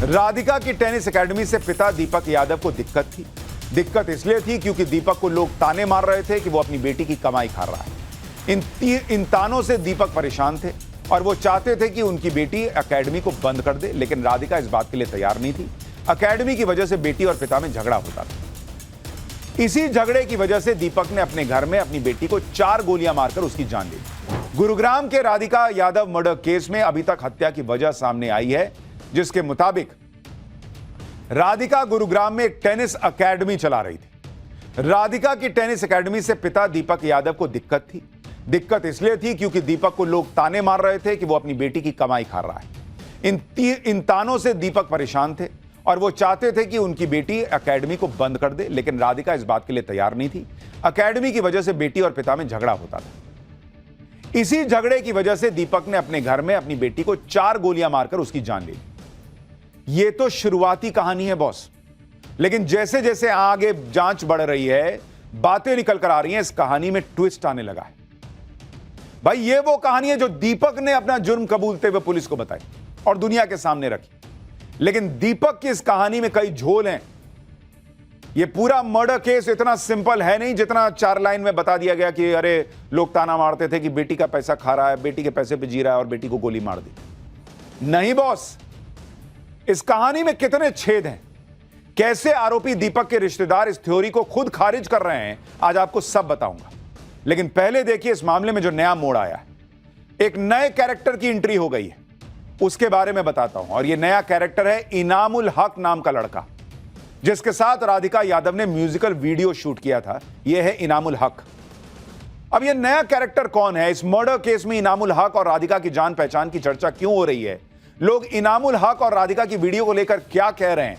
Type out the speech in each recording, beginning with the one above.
राधिका की tennis academy से पिता दीपक यादव को दिक्कत थी। दिक्कत इसलिए थी क्योंकि दीपक को लोग ताने मार रहे थे कि वो अपनी बेटी की कमाई खा रहा है। इन तानों से दीपक परेशान थे और वो चाहते थे कि उनकी बेटी एकेडमी को बंद कर दे, लेकिन राधिका इस बात के लिए तैयार नहीं थी। एकेडमी की वजह से बेटी और पिता में झगड़ा होता था। इसी झगड़े की वजह से दीपक ने अपने घर में अपनी बेटी को 4 गोलियां मारकर उसकी जान ली। गुरुग्राम के राधिका यादव मर्डर केस में अभी तक हत्या की वजह सामने आई है, जिसके मुताबिक राधिका गुरुग्राम में एक टेनिस एकेडमी चला रही थी। राधिका की टेनिस एकेडमी से पिता दीपक यादव को दिक्कत थी। दिक्कत इसलिए थी क्योंकि दीपक को लोग ताने मार रहे थे कि वो अपनी बेटी की कमाई खा रहा है। इन तानों से दीपक परेशान थे और वो चाहते थे कि उनकी बेटी एकेडमी को बंद कर दे, लेकिन राधिका इस बात के लिए तैयार नहीं थी। एकेडमी की वजह से बेटी और पिता में झगड़ा होता था। इसी झगड़े की वजह से दीपक ने अपने घर में अपनी बेटी को 4 गोलियां मारकर उसकी जान ले ली। यह तो शुरुआती कहानी है बॉस, लेकिन जैसे जैसे आगे जांच बढ़ रही है, बातें निकल कर आ रही हैं, इस कहानी में ट्विस्ट आने लगा है। भाई ये वो कहानी है जो दीपक ने अपना जुर्म कबूलते हुए पुलिस को बताई और दुनिया के सामने रखी, लेकिन दीपक की इस कहानी में कई झोल हैं। यह पूरा मर्डर केस इतना सिंपल है नहीं जितना 4 लाइन में बता दिया गया कि अरे लोग ताना मारते थे कि बेटी का पैसा खा रहा है, बेटी के पैसे पे जी रहा है और बेटी को गोली मार दी। नहीं बॉस, इस कहानी में कितने छेद हैं, कैसे आरोपी दीपक के रिश्तेदार इस थ्योरी को खुद खारिज कर रहे हैं, आज आपको सब बताऊंगा। लेकिन पहले देखिए इस मामले में जो नया मोड़ आया है। एक नए कैरेक्टर की एंट्री हो गई है, उसके बारे में बताता हूं। और यह नया कैरेक्टर है इनामुल हक नाम का लड़का, जिसके साथ राधिका यादव ने म्यूजिकल वीडियो शूट किया था। यह है इनामुल हक। अब यह नया कैरेक्टर कौन है? इस मर्डर केस में इनामुल हक और राधिका की जान पहचान की चर्चा क्यों हो रही है? लोग इनामुल हक और राधिका की वीडियो को लेकर क्या कह रहे हैं?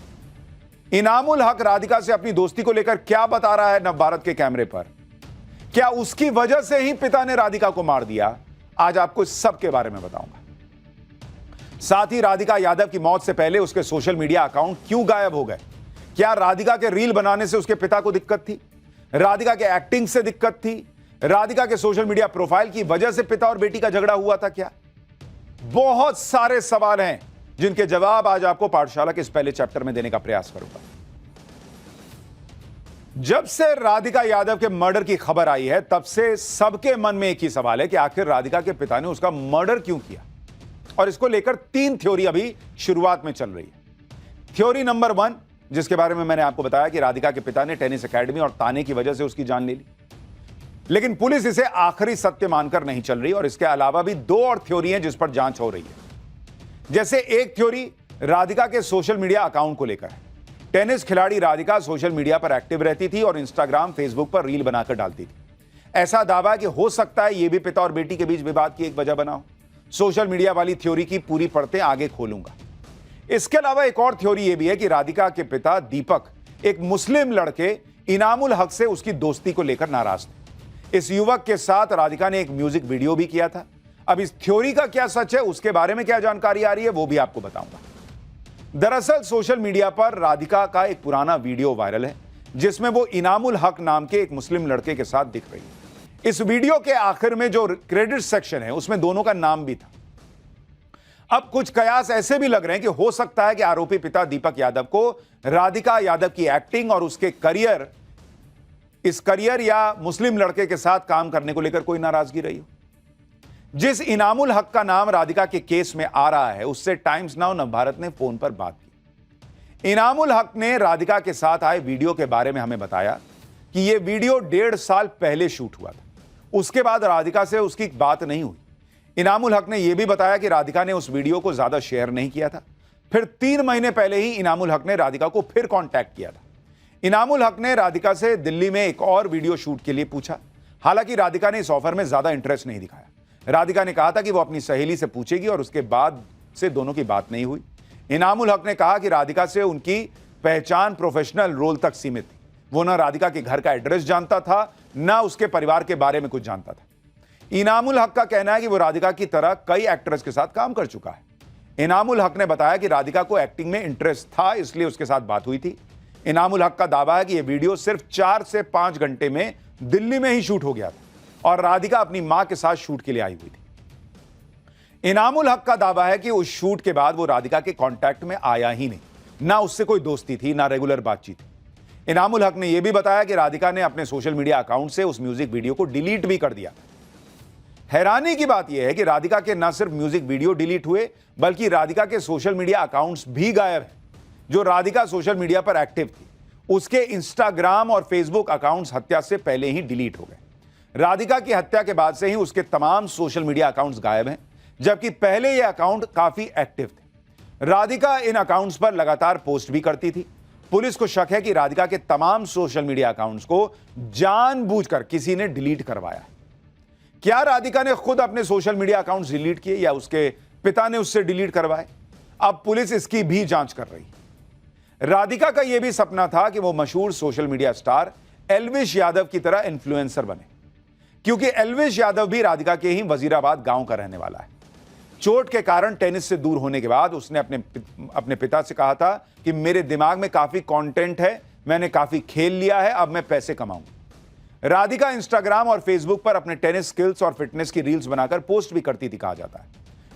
इनामुल हक राधिका से अपनी दोस्ती को लेकर क्या बता रहा है नवभारत के कैमरे पर? क्या उसकी वजह से ही पिता ने राधिका को मार दिया? आज आपको इस सब के बारे में बताऊंगा। साथ ही राधिका यादव की मौत से पहले उसके सोशल मीडिया अकाउंट क्यों गायब हो गए? क्या राधिका के रील बनाने से उसके पिता को दिक्कत थी? राधिका के एक्टिंग से दिक्कत थी? राधिका के सोशल मीडिया प्रोफाइल की वजह से पिता और बेटी का झगड़ा हुआ था क्या? बहुत सारे सवाल हैं जिनके जवाब आज आपको पाठशाला के इस पहले चैप्टर में देने का प्रयास करूंगा। जब से राधिका यादव के मर्डर की खबर आई है, तब से सबके मन में एक ही सवाल है कि आखिर राधिका के पिता ने उसका मर्डर क्यों किया? और इसको लेकर 3 थ्योरी अभी शुरुआत में चल रही है। थ्योरी नंबर 1, जिसके बारे में मैंने आपको बताया कि राधिका के पिता ने टेनिस एकेडमी और ताने की वजह से उसकी जान ले ली, लेकिन पुलिस इसे आखिरी सत्य मानकर नहीं चल रही। और इसके अलावा भी 2 और थ्योरी हैं जिस पर जांच हो रही है। जैसे एक थ्योरी राधिका के सोशल मीडिया अकाउंट को लेकर है। टेनिस खिलाड़ी राधिका सोशल मीडिया पर एक्टिव रहती थी और इंस्टाग्राम, फेसबुक पर रील बनाकर डालती थी। ऐसा दावा है कि हो सकता है यह भी पिता और बेटी के बीच विवाद की एक वजह बना हो। सोशल मीडिया वाली थ्योरी की पूरी परतें आगे खोलूंगा। इसके अलावा एक और थ्योरी यह भी है कि राधिका के पिता दीपक एक मुस्लिम लड़के इनामुल हक से उसकी दोस्ती को लेकर नाराज थे। इस युवक के साथ राधिका ने एक म्यूजिक वीडियो भी किया था। अब इस थ्योरी का क्या सच है, उसके बारे में क्या जानकारी आ रही है, वो भी आपको बताऊंगा। दरअसल सोशल मीडिया पर राधिका का एक पुराना वीडियो वायरल है, जिसमें वो इनामुल हक नाम के एक मुस्लिम लड़के के साथ दिख रही है। इस वीडियो के आखिर में जो क्रेडिट सेक्शन है, उसमें दोनों का नाम भी था। अब कुछ कयास ऐसे भी लग रहे हैं कि हो सकता है कि आरोपी पिता दीपक यादव को राधिका यादव की एक्टिंग और उसके करियर या मुस्लिम लड़के के साथ काम करने को लेकर कोई नाराजगी रही हो। जिस इनामुल हक का नाम राधिका के केस में आ रहा है, उससे टाइम्स नाउ नवभारत ने फोन पर बात की। इनामुल हक ने राधिका के साथ आए वीडियो के बारे में हमें बताया कि यह वीडियो 1.5 साल पहले शूट हुआ था। उसके बाद राधिका से उसकी बात नहीं हुई। इनामुल हक ने यह भी बताया कि राधिका ने उस वीडियो को ज्यादा शेयर नहीं किया था। फिर 3 महीने पहले ही इनामुल हक ने राधिका को फिर कांटेक्ट किया था। इनामुल हक ने राधिका से दिल्ली में एक और वीडियो शूट के लिए पूछा। हालांकि राधिका ने इस ऑफर में ज्यादा इंटरेस्ट नहीं दिखाया। राधिका ने कहा था कि वो अपनी सहेली से पूछेगी और उसके बाद से दोनों की बात नहीं हुई। इनामुल हक ने कहा कि राधिका से उनकी पहचान प्रोफेशनल रोल तक सीमित थी। वो ना राधिका के घर का एड्रेस जानता था, ना उसके परिवार के बारे में कुछ जानता था। इनामुल हक का कहना है कि वो राधिका की तरह कई एक्ट्रेस के साथ काम कर चुका है। इनामुल हक ने बताया कि राधिका को एक्टिंग में इंटरेस्ट था, इसलिए उसके साथ बात हुई थी। इनामुल हक का दावा है कि यह वीडियो सिर्फ 4 से 5 घंटे में दिल्ली में ही शूट हो गया था और राधिका अपनी मां के साथ शूट के लिए आई हुई थी। इनामुल हक का दावा है कि उस शूट के बाद वो राधिका के कांटेक्ट में आया ही नहीं, ना उससे कोई दोस्ती थी, ना रेगुलर बातचीत थी। इनामुल हक ने यह भी बताया कि राधिका ने अपने सोशल मीडिया अकाउंट से उस म्यूजिक वीडियो को डिलीट भी कर दिया। हैरानी की बात यह है कि राधिका के न सिर्फ म्यूजिक वीडियो डिलीट हुए, बल्कि राधिका के सोशल मीडिया अकाउंट्स भी गायब हैं। जो राधिका सोशल मीडिया पर एक्टिव थी, उसके इंस्टाग्राम और फेसबुक अकाउंट्स हत्या से पहले ही डिलीट हो गए। राधिका की हत्या के बाद से ही उसके तमाम सोशल मीडिया अकाउंट्स गायब हैं, जबकि पहले ये अकाउंट काफी एक्टिव थे। राधिका इन अकाउंट्स पर लगातार पोस्ट भी करती थी। पुलिस को शक है कि राधिका के तमाम सोशल मीडिया अकाउंट्स को जानबूझकर किसी ने डिलीट करवाया है। क्या राधिका ने खुद अपने सोशल मीडिया अकाउंट्स डिलीट किए या उसके पिता ने उससे डिलीट करवाए? अब पुलिस इसकी भी जांच कर रही है। राधिका का यह भी सपना था कि वो मशहूर social media star Elvish Yadav की तरह इन्फ्लुएंसर बने, क्योंकि एल्विश यादव भी राधिका के ही वजीराबाद गांव का रहने वाला है। चोट के कारण टेनिस से दूर होने के बाद उसने अपने पिता से कहा था कि मेरे दिमाग में काफी कंटेंट है, मैंने काफी खेल लिया है, अब मैं पैसे कमाऊंगा। राधिका इंस्टाग्राम और फेसबुक पर अपने टेनिस स्किल्स और फिटनेस की रील्स बनाकर पोस्ट भी करती थी, कहा जाता है।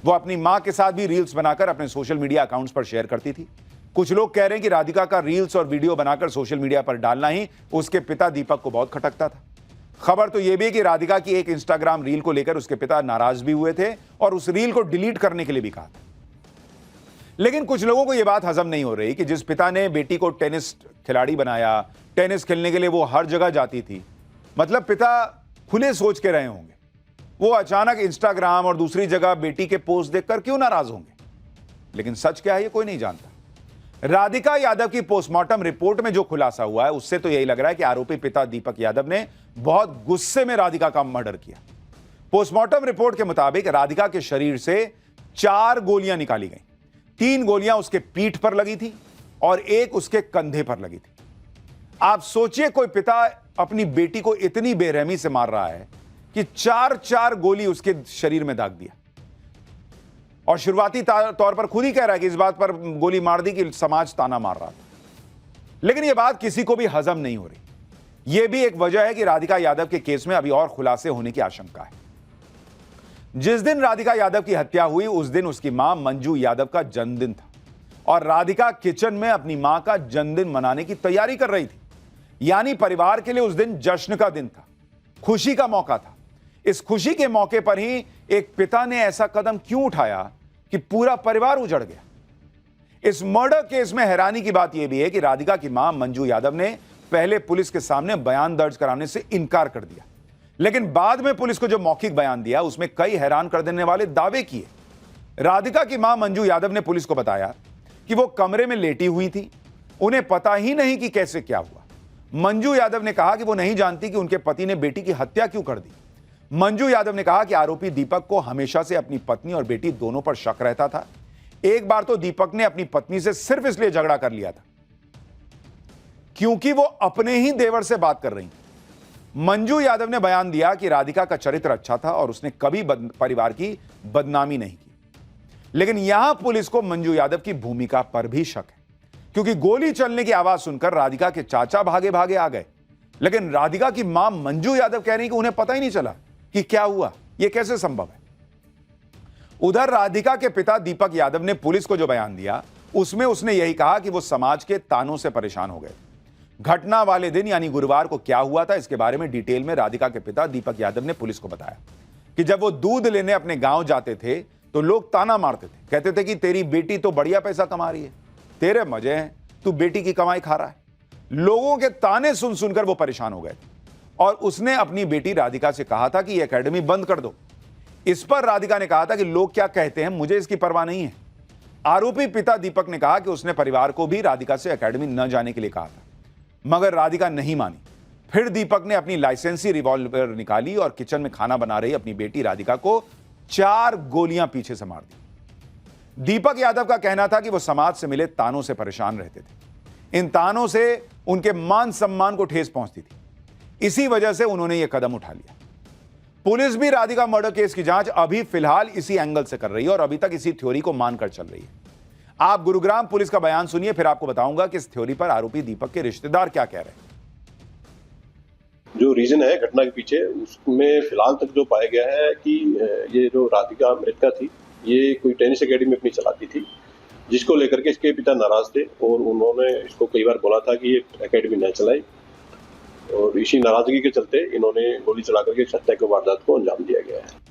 वो अपनी मां के साथ भी रील्स बनाकर अपने सोशल मीडिया अकाउंट्स पर शेयर करती थी। कुछ लोग कह रहे हैं कि राधिका का रील्स और वीडियो बनाकर सोशल मीडिया पर डालना ही उसके पिता दीपक को बहुत खटकता था। खबर तो यह भी है कि राधिका की एक इंस्टाग्राम रील को लेकर उसके पिता नाराज भी हुए थे और उस रील को डिलीट करने के लिए भी कहा था। लेकिन कुछ लोगों को यह बात हजम नहीं हो रही कि जिस पिता ने बेटी को टेनिस खिलाड़ी बनाया, टेनिस खेलने के लिए वो हर जगह जाती थी, मतलब पिता खुले सोच के रहे होंगे, वो अचानक इंस्टाग्राम और दूसरी जगह बेटी के पोस्ट देखकर क्यों नाराज होंगे? लेकिन सच क्या है ये कोई नहीं जानता। राधिका यादव की पोस्टमार्टम रिपोर्ट में जो खुलासा हुआ है उससे तो यही लग रहा है कि आरोपी पिता दीपक यादव ने बहुत गुस्से में राधिका का मर्डर किया। पोस्टमार्टम रिपोर्ट के मुताबिक राधिका के शरीर से 4 गोलियां निकाली गई। 3 गोलियां उसके पीठ पर लगी थी और एक उसके कंधे पर लगी थी। आप सोचिए, कोई पिता अपनी बेटी को इतनी बेरहमी से मार रहा है कि 4 गोली उसके शरीर में दाग दिया, और शुरुआती तौर पर खुद ही कह रहा है कि इस बात पर गोली मार दी कि समाज ताना मार रहा था। लेकिन यह बात किसी को भी हजम नहीं हो रही। यह भी एक वजह है कि राधिका यादव के केस में अभी और खुलासे होने की आशंका है। जिस दिन राधिका यादव की हत्या हुई उस दिन उसकी मां मंजू यादव का जन्मदिन था और राधिका किचन में अपनी मां का जन्मदिन मनाने की तैयारी कर रही थी। यानी परिवार के लिए उस दिन जश्न का दिन था, खुशी का मौका था। इस खुशी के मौके पर ही एक पिता ने ऐसा कदम क्यों उठाया कि पूरा परिवार उजड़ गया? इस मर्डर केस में हैरानी की बात यह भी है कि राधिका की मां मंजू यादव ने पहले पुलिस के सामने बयान दर्ज कराने से इनकार कर दिया, लेकिन बाद में पुलिस को जो मौखिक बयान दिया उसमें कई हैरान कर देने वाले दावे किए। राधिका की मां मंजू यादव ने पुलिस को बताया कि वो कमरे में लेटी हुई थी, उन्हें पता ही नहीं कि कैसे क्या हुआ। मंजू यादव ने कहा कि वो नहीं जानती कि उनके पति ने बेटी की हत्या क्यों कर दी। मंजू यादव ने कहा कि आरोपी दीपक को हमेशा से अपनी पत्नी और बेटी दोनों पर शक रहता था। एक बार तो दीपक ने अपनी पत्नी से सिर्फ इसलिए झगड़ा कर लिया था क्योंकि वो अपने ही देवर से बात कर रही थी। मंजू यादव ने बयान दिया कि राधिका का चरित्र अच्छा था और उसने कभी परिवार की बदनामी नहीं की। लेकिन यहां पुलिस को मंजू यादव की भूमिका पर भी शक है, क्योंकि गोली चलने की आवाज सुनकर राधिका के चाचा भागे भागे आ गए, लेकिन राधिका की मां मंजू यादव कह रही कि उन्हें पता ही नहीं चला कि क्या हुआ। यह कैसे संभव है? उधर राधिका के पिता दीपक यादव ने पुलिस को जो बयान दिया उसमें उसने यही कहा कि वो समाज के तानों से परेशान हो गए। घटना वाले दिन यानी गुरुवार को क्या हुआ था इसके बारे में डिटेल में राधिका के पिता दीपक यादव ने पुलिस को बताया कि जब वो दूध लेने अपने गांव जाते थे तो लोग ताना मारते थे, कहते थे कि तेरी बेटी तो बढ़िया पैसा कमा रही है, तेरे मजे हैं, तू बेटी की कमाई खा रहा है। लोगों के ताने सुन सुनकर वो परेशान हो गए थे और उसने अपनी बेटी राधिका से कहा था कि ये एकेडमी बंद कर दो। इस पर राधिका ने कहा था कि लोग क्या कहते हैं, मुझे इसकी परवाह नहीं है। आरोपी पिता दीपक ने कहा कि उसने परिवार को भी राधिका से एकेडमी न जाने के लिए कहा था, मगर राधिका नहीं मानी। फिर दीपक ने अपनी लाइसेंसी रिवॉल्वर निकाली और किचन में खाना बना रही अपनी बेटी राधिका को 4 गोलियां पीछे से मार दी। दीपक यादव का कहना था कि वो समाज से मिले तानों से परेशान रहते थे, इन तानों से उनके मान सम्मान को ठेस पहुंचती थी, इसी वजह से उन्होंने यह कदम उठा लिया। पुलिस भी राधिका मर्डर केस की जांच अभी फिलहाल इसी एंगल से कर रही है और अभी तक इसी थ्योरी को मानकर चल रही है। आप गुरुग्राम पुलिस का बयान सुनिए, फिर आपको बताऊंगा कि इस थ्योरी पर आरोपी दीपक के रिश्तेदार क्या कह रहे हैं। जो रीजन है घटना के पीछे, उसमें फिलहाल तक जो पाया गया है कि ये जो राधिका मृतका थी ये कोई टेनिस एकेडमी अपनी चलाती थी, जिसको लेकर के इसके पिता नाराज थे और उन्होंने इसको कई बार बोला था कि ये एकेडमी न चलाए, और इसी नाराजगी के चलते इन्होंने गोली चला करके इस हत्या की वारदात को अंजाम दिया गया है।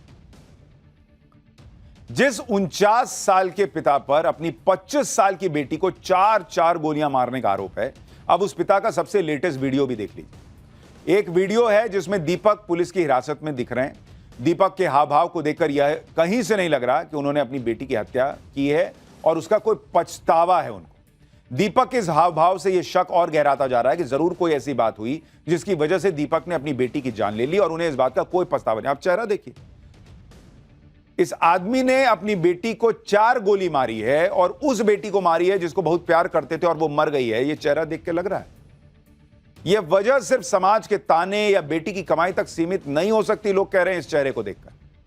जिस 49 साल के पिता पर अपनी 25 साल की बेटी को 4 गोलियां मारने का आरोप है, अब उस पिता का सबसे लेटेस्ट वीडियो भी देख लीजिए। एक वीडियो है जिसमें दीपक पुलिस की हिरासत में दिख रहे हैं। दीपक के हाव भाव को देखकर यह कहीं से नहीं लग रहा कि उन्होंने अपनी बेटी की हत्या की है और उसका कोई पछतावा है उनको। दीपक के इस हाव भाव से यह शक और गहराता जा रहा है कि जरूर कोई ऐसी बात हुई जिसकी वजह से दीपक ने अपनी बेटी की जान ले ली और उन्हें इस बात का कोई पछतावा नहीं। आप चेहरा देखिए, इस आदमी ने अपनी बेटी को 4 गोली मारी है और उस बेटी को मारी है जिसको बहुत प्यार करते थे और वो मर गई है। यह चेहरा देख के लग रहा है। यह वजह सिर्फ समाज के ताने या बेटी की कमाई तक सीमित नहीं हो सकती, लोग कह रहे हैं इस चेहरे को देखकर।